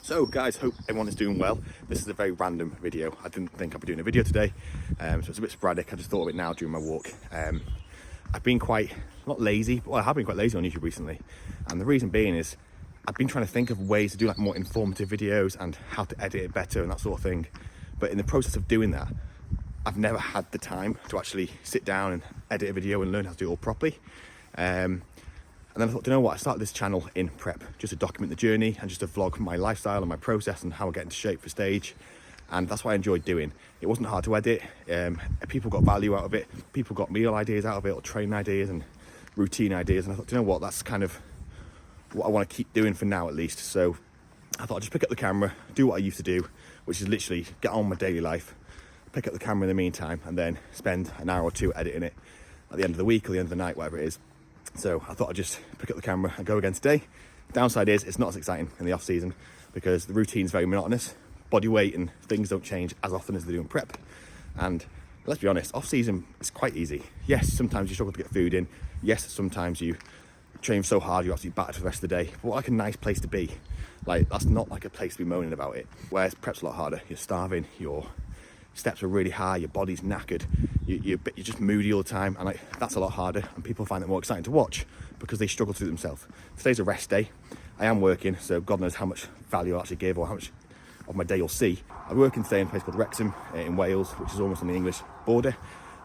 So guys, hope everyone is doing well. This is a very random video. I didn't think I'd be doing a video today, so it's a bit sporadic. I just thought of it now during my walk. I've been quite, not lazy, but I have been quite lazy on YouTube recently. And the reason being is, I've been trying to think of ways to do like more informative videos and how to edit it better and that sort of thing. But in the process of doing that, I've never had the time to actually sit down and edit a video and learn how to do it all properly. And then I thought, you know what, I started this channel in prep, just to document the journey and just to vlog my lifestyle and my process and how I get into shape for stage. And that's what I enjoyed doing. It wasn't hard to edit. People got value out of it. People got meal ideas out of it, or training ideas and routine ideas. And I thought, you know what, that's kind of what I want to keep doing for now at least. So I thought I'd just pick up the camera, do what I used to do, which is literally get on with my daily life, pick up the camera in the meantime, and then spend an hour or two editing it at the end of the week or the end of the night, whatever it is. So I thought I'd just pick up the camera and go again today. Downside is it's not as exciting in the off season because the routine's very monotonous. Body weight and things don't change as often as they do in prep. And let's be honest, off season is quite easy. Yes, sometimes you struggle to get food in. Yes, sometimes you train so hard you're absolutely battered for the rest of the day. But what like a nice place to be. Like, that's not like a place to be moaning about it. Whereas prep's a lot harder. You're starving, your steps are really high, your body's knackered, you're just moody all the time, and like that's a lot harder, and people find it more exciting to watch because they struggle to do it themselves. Today's a rest day. I am working, so God knows how much value I'll actually give or how much of my day you'll see. I'm working today in a place called Wrexham in Wales, which is almost on the English border.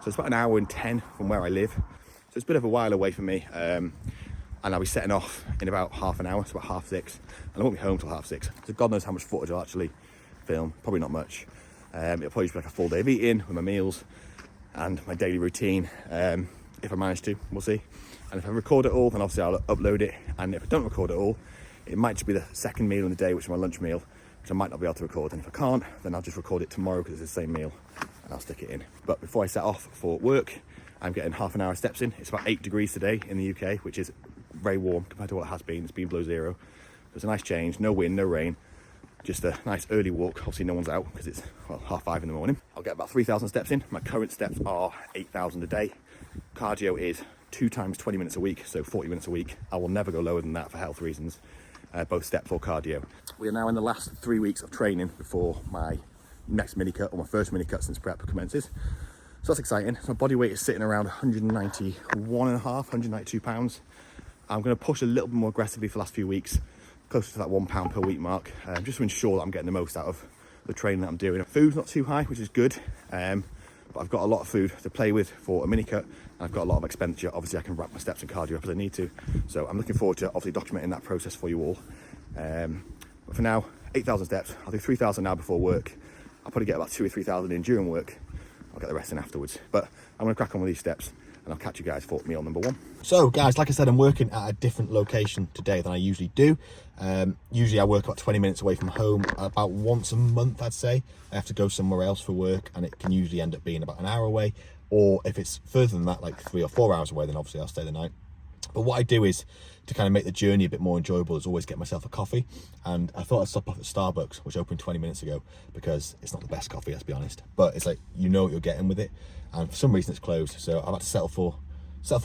So it's about an hour and 10 from where I live. So it's a bit of a while away from me. And I'll be setting off in about half an hour, so about 6:30, and I won't be home till 6:30. So God knows how much footage I'll actually film, probably not much. It'll probably just be like a full day of eating with my meals and my daily routine, if I manage to, we'll see. And if I record it all, then obviously I'll upload it, and if I don't record it all, it might just be the second meal in the day, which is my lunch meal, which I might not be able to record, and if I can't, then I'll just record it tomorrow because it's the same meal, and I'll stick it in. But before I set off for work, I'm getting half an hour of steps in. It's about 8 degrees today in the UK, which is very warm compared to what it has been. It's been below zero. So it's a nice change, no wind, no rain. Just a nice early walk. Obviously no one's out because it's 5:30 in the morning. I'll get about 3,000 steps in. My current steps are 8,000 a day. Cardio is 2 times 20 minutes a week, so 40 minutes a week. I will never go lower than that for health reasons, both steps or cardio. We are now in the last 3 weeks of training before my next mini cut, or my first mini cut since prep commences. So that's exciting. So my body weight is sitting around 191.5, 192 pounds. I'm going to push a little bit more aggressively for the last few weeks, closer to that £1 per week mark, just to ensure that I'm getting the most out of the training that I'm doing. Food's not too high, which is good, but I've got a lot of food to play with for a mini cut, and I've got a lot of expenditure. Obviously I can wrap my steps and cardio up as I need to, so I'm looking forward to obviously documenting that process for you all. But for now, 8,000 steps. I'll do 3,000 now before work. I'll probably get about 2,000 or 3,000 in during work. I'll get the rest in afterwards, but I'm going to crack on with these steps, and I'll catch you guys for meal number 1. So guys, like I said, I'm working at a different location today than I usually do. Usually I work about 20 minutes away from home. About once a month, I'd say, I have to go somewhere else for work, and it can usually end up being about an hour away. Or if it's further than that, like 3 or 4 hours away, then obviously I'll stay the night. But what I do is, to kind of make the journey a bit more enjoyable, is always get myself a coffee. And I thought I'd stop off at Starbucks, which opened 20 minutes ago, because it's not the best coffee, let's be honest. But it's like, you know what you're getting with it. And for some reason it's closed, so I've had to settle for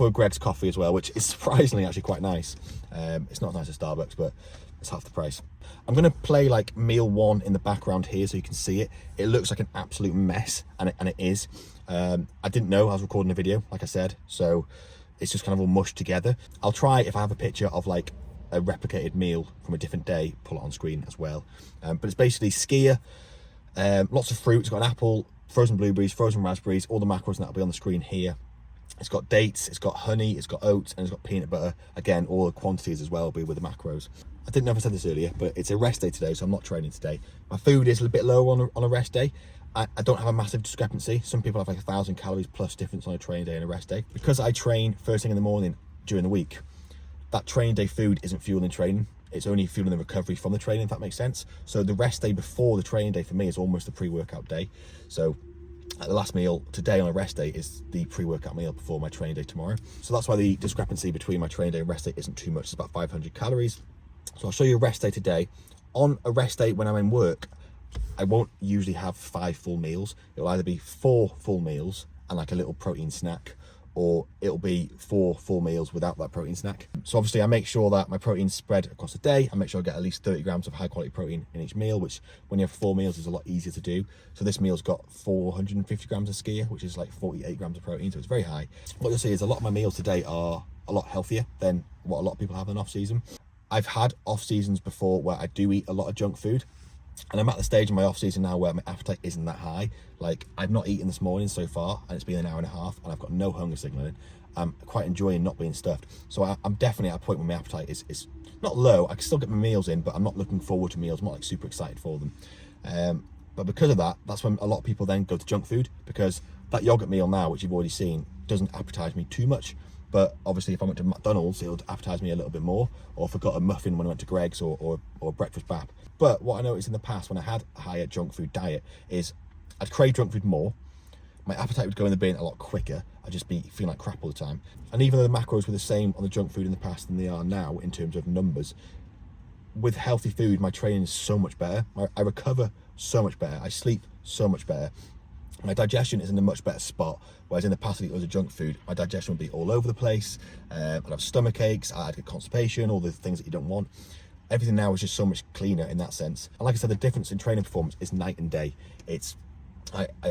a Greg's coffee as well, which is surprisingly actually quite nice. It's not as nice as Starbucks, but it's half the price. I'm gonna play like meal 1 in the background here so you can see it. It looks like an absolute mess, and it is. I didn't know I was recording a video, like I said, so it's just kind of all mushed together. I'll try, if I have a picture of like a replicated meal from a different day, pull it on screen as well. But it's basically skier, lots of fruit. It's got an apple, frozen blueberries, frozen raspberries, all the macros, and that'll be on the screen here. It's got dates, it's got honey, it's got oats, and it's got peanut butter. Again, all the quantities as well will be with the macros. I didn't know if I said this earlier, but it's a rest day today, so I'm not training today. My food is a little bit lower on a rest day. I don't have a massive discrepancy. Some people have like 1,000 calories plus difference on a training day and a rest day. Because I train first thing in the morning during the week, that training day food isn't fueling training. It's only fueling the recovery from the training, if that makes sense. So the rest day before the training day for me is almost a pre-workout day. So the last meal today on a rest day is the pre-workout meal before my training day tomorrow. So that's why the discrepancy between my training day and rest day isn't too much. It's about 500 calories. So I'll show you a rest day today. On a rest day when I'm in work, I won't usually have 5 full meals. It'll either be 4 full meals and like a little protein snack, or it'll be 4 full meals without that protein snack. So obviously I make sure that my protein's spread across the day. I make sure I get at least 30 grams of high quality protein in each meal, which when you have 4 meals is a lot easier to do. So this meal's got 450 grams of skia, which is like 48 grams of protein, so it's very high. What you'll see is a lot of my meals today are a lot healthier than what a lot of people have in off season. I've had off seasons before where I do eat a lot of junk food, and I'm at the stage in my off season now where my appetite isn't that high. Like, I've not eaten this morning so far, and it's been an hour and a half, and I've got no hunger signaling. I'm quite enjoying not being stuffed. So I'm definitely at a point where my appetite is not low. I can still get my meals in, but I'm not looking forward to meals. I'm not like super excited for them. But because of that, that's when a lot of people then go to junk food, because that yogurt meal now, which you've already seen, doesn't appetize me too much. But obviously if I went to McDonald's, it would appetize me a little bit more, or if I got a muffin when I went to Greg's or breakfast bap. But what I noticed in the past when I had a higher junk food diet is I'd crave junk food more. My appetite would go in the bin a lot quicker. I'd just be feeling like crap all the time. And even though the macros were the same on the junk food in the past than they are now in terms of numbers, with healthy food, my training is so much better. I recover so much better. I sleep so much better. My digestion is in a much better spot, whereas in the past, if it was a junk food, my digestion would be all over the place. I'd have stomach aches, I'd get constipation, all the things that you don't want. Everything now is just so much cleaner in that sense. And like I said, the difference in training performance is night and day.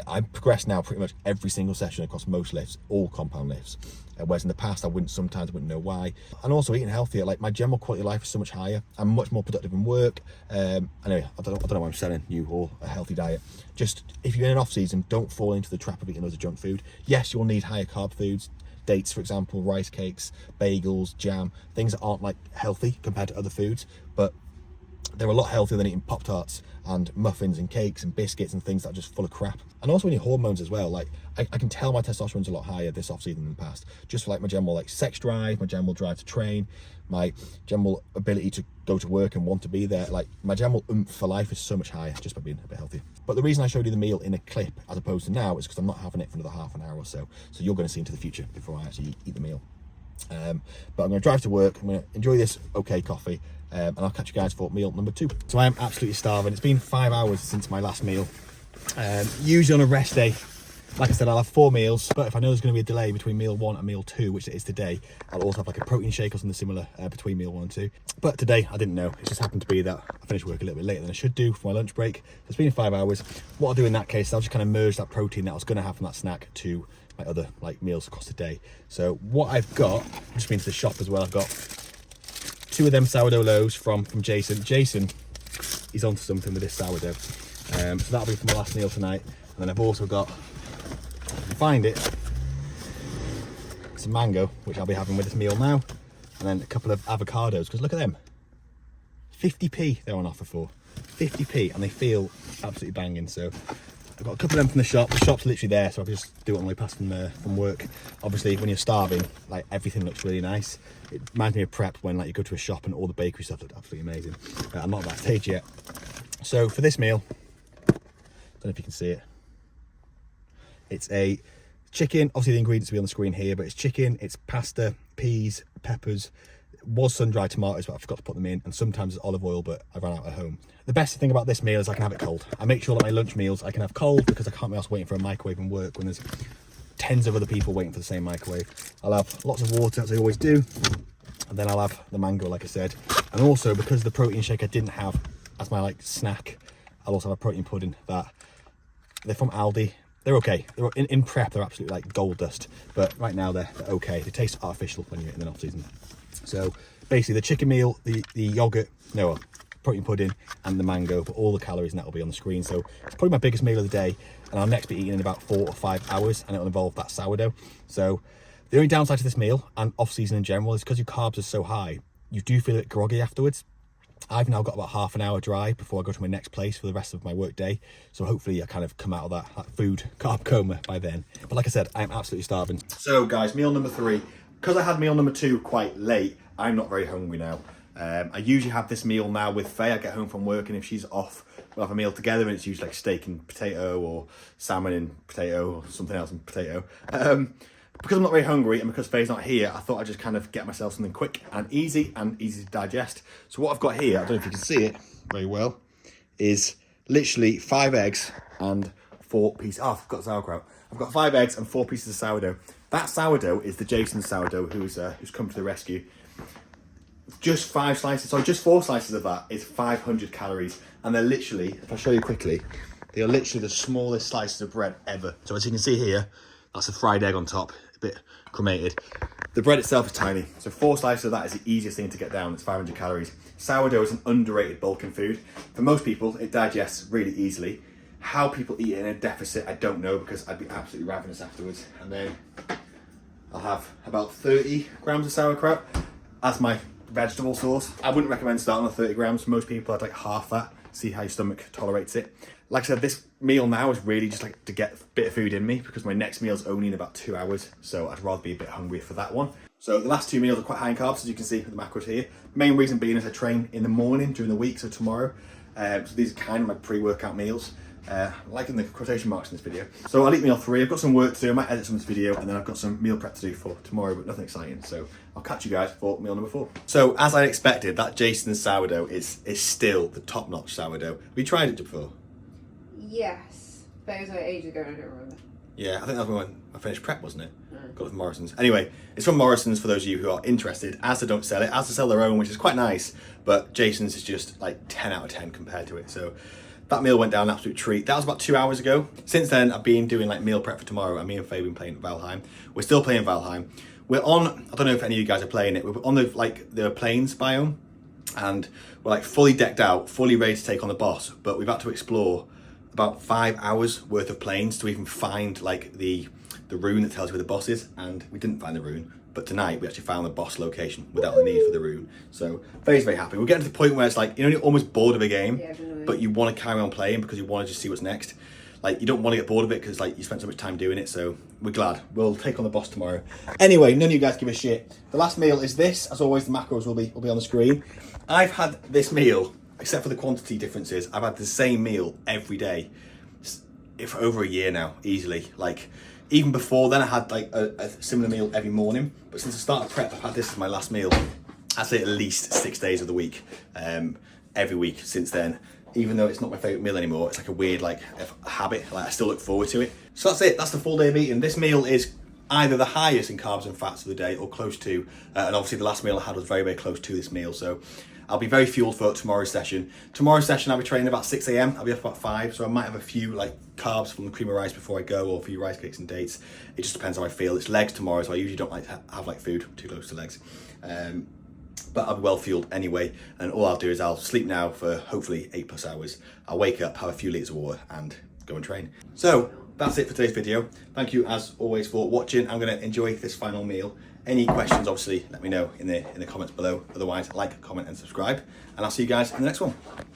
I progress now pretty much every single session across most lifts, all compound lifts. Whereas in the past, I sometimes wouldn't know why. And also eating healthier, like my general quality of life is so much higher. I'm much more productive in work. Anyway, I don't know why I'm selling you all a healthy diet. Just, if you're in an off season, don't fall into the trap of eating loads of junk food. Yes, you'll need higher carb foods, dates, for example, rice cakes, bagels, jam, things that aren't like healthy compared to other foods, but they're a lot healthier than eating Pop-Tarts and muffins and cakes and biscuits and things that are just full of crap. And also in your hormones as well, like I can tell my testosterone's a lot higher this off-season than the past, just for like my general like sex drive, my general drive to train, my general ability to go to work and want to be there. Like my general oomph for life is so much higher just by being a bit healthier. But the reason I showed you the meal in a clip as opposed to now is because I'm not having it for another half an hour or so. So you're going to see into the future before I actually eat the meal. But I'm going to drive to work, I'm going to enjoy this okay coffee, and I'll catch you guys for meal number 2. So I am absolutely starving. It's been 5 hours since my last meal. Usually on a rest day, like I said, I'll have 4 meals, but if I know there's going to be a delay between meal 1 and meal 2, which it is today, I'll also have like a protein shake or something similar between meal 1 and 2. But today I didn't know. It just happened to be that I finished work a little bit later than I should do for my lunch break. So it's been 5 hours. What I'll do in that case, I'll just kind of merge that protein that I was going to have from that snack to my other like meals across the day. So what I've got, I've just been to the shop as well. I've got 2 of them sourdough loaves from Jason. Jason, he's onto something with this sourdough. So that'll be for my last meal tonight. And then I've also got, if I can find it, some mango, which I'll be having with this meal now. And then a couple of avocados, because look at them. 50p they're on offer for. 50p, and they feel absolutely banging. So I've got a couple of them from the shop. The shop's literally there, so I can just do it on the way past from work. Obviously, when you're starving, like everything looks really nice. It reminds me of prep when like you go to a shop and all the bakery stuff looked absolutely amazing. I'm not at that stage yet. So for this meal, don't know if you can see it. It's a chicken. Obviously, the ingredients will be on the screen here, but it's chicken, it's pasta, peas, peppers. It was sun-dried tomatoes, but I forgot to put them in, and sometimes it's olive oil, but I ran out at home. The best thing about this meal is I can have it cold. I make sure that my lunch meals I can have cold, because I can't be else waiting for a microwave and work when there's tens of other people waiting for the same microwave. I'll have lots of water, as I always do, and then I'll have the mango, like I said. And also, because the protein shake I didn't have as my like snack, I'll also have a protein pudding that they're from Aldi. They're okay. They're in prep, they're absolutely like gold dust, but right now they're okay. They taste artificial when you're in the off season. So basically, the chicken meal, the yogurt, no, protein pudding, and the mango, but all the calories, and that will be on the screen. So it's probably my biggest meal of the day, and I'll next be eating in about 4 or 5 hours, and it'll involve that sourdough. So the only downside to this meal and off season in general is because your carbs are so high, you do feel a bit groggy afterwards. I've now got about half an hour drive before I go to my next place for the rest of my work day. So hopefully I kind of come out of that food carb coma by then. But like I said, I'm absolutely starving. So guys, meal number 3. Because I had meal number 2 quite late, I'm not very hungry now. I usually have this meal now with Faye. I get home from work, and if she's off, we'll have a meal together, and it's usually like steak and potato, or salmon and potato, or something else and potato. Because I'm not very hungry, and because Faye's not here, I thought I'd just kind of get myself something quick and easy to digest. So what I've got here, I don't know if you can see it very well, is literally 5 eggs and 4 pieces. Oh, I've got sauerkraut. I've got 5 eggs and 4 pieces of sourdough. That sourdough is the Jason sourdough who's come to the rescue. Just 5 slices, sorry, just 4 slices of that is 500 calories. And they're literally, if I show you quickly, they are literally the smallest slices of bread ever. So as you can see here, that's a fried egg on top, a bit cremated. The bread itself is tiny. So 4 slices of that is the easiest thing to get down. It's 500 calories. Sourdough is an underrated bulking food. For most people, it digests really easily. How people eat it in a deficit, I don't know, because I'd be absolutely ravenous afterwards. And then I'll have about 30 grams of sauerkraut as my vegetable sauce. I wouldn't recommend starting on 30 grams. For most people, I'd like half that. See how your stomach tolerates it. Like I said, this meal now is really just like to get a bit of food in me because my next meal's only in about 2 hours. So I'd rather be a bit hungry for that one. So the last 2 meals are quite high in carbs, as you can see with the macros here. Main reason being is I train in the morning during the week, so tomorrow. So these are kind of my pre-workout meals. Liking the quotation marks in this video. So I'll eat meal 3. I've got some work to do. I might edit some of this video, and then I've got some meal prep to do for tomorrow, but nothing exciting. So I'll catch you guys for meal number 4. So as I expected, that Jason's sourdough is still the top-notch sourdough. Have you tried it before? Yes, but it was like ages ago and I don't remember. Yeah, I think that was when I finished prep, wasn't it? Got it from Morrison's. Anyway, it's from Morrison's for those of you who are interested. Asda don't sell it. Asda sell their own, which is quite nice, but Jason's is just like 10 out of 10 compared to it. So that meal went down an absolute treat. That was about 2 hours ago. Since then, I've been doing like meal prep for tomorrow, and me and Faye have been playing Valheim. We're still playing Valheim. We're on, I don't know if any of you guys are playing it, we're on the plains biome, and we're like fully decked out, fully ready to take on the boss, but we've had to explore about 5 hours worth of plains to even find like the rune that tells you where the boss is, and we didn't find the rune. But tonight we actually found the boss location without the need for the rune. So Faye's very happy. We're getting to the point where it's like you're almost bored of a game, but you want to carry on playing because you want to just see what's next. Like you don't want to get bored of it because like you spent so much time doing it. So we're glad. We'll take on the boss tomorrow. Anyway, none of you guys give a shit. The last meal is this. As always, the macros will be on the screen. I've had this meal, except for the quantity differences, I've had the same meal every day for over a year now, easily. Like even before then I had like a similar meal every morning, but since the start of prep I've had this as my last meal. I'd say at least 6 days of the week, every week since then. Even though it's not my favourite meal anymore, it's like a weird like habit, like I still look forward to it. So that's it, that's the full day of eating. This meal is either the highest in carbs and fats of the day or close to, and obviously the last meal I had was very, very close to this meal. So I'll be very fueled for tomorrow's session. Tomorrow's session I'll be training about 6 AM, I'll be up about 5, so I might have a few like carbs from the cream of rice before I go, or a few rice cakes and dates. It just depends how I feel. It's legs tomorrow, so I usually don't like to have like food too close to legs. But I'll be well fueled anyway, and all I'll do is I'll sleep now for hopefully 8+ hours. I'll wake up, have a few litres of water and go and train. So that's it for today's video. Thank you as always for watching. I'm gonna enjoy this final meal. Any questions, obviously, let me know in the comments below. Otherwise, like, comment and subscribe, and I'll see you guys in the next one.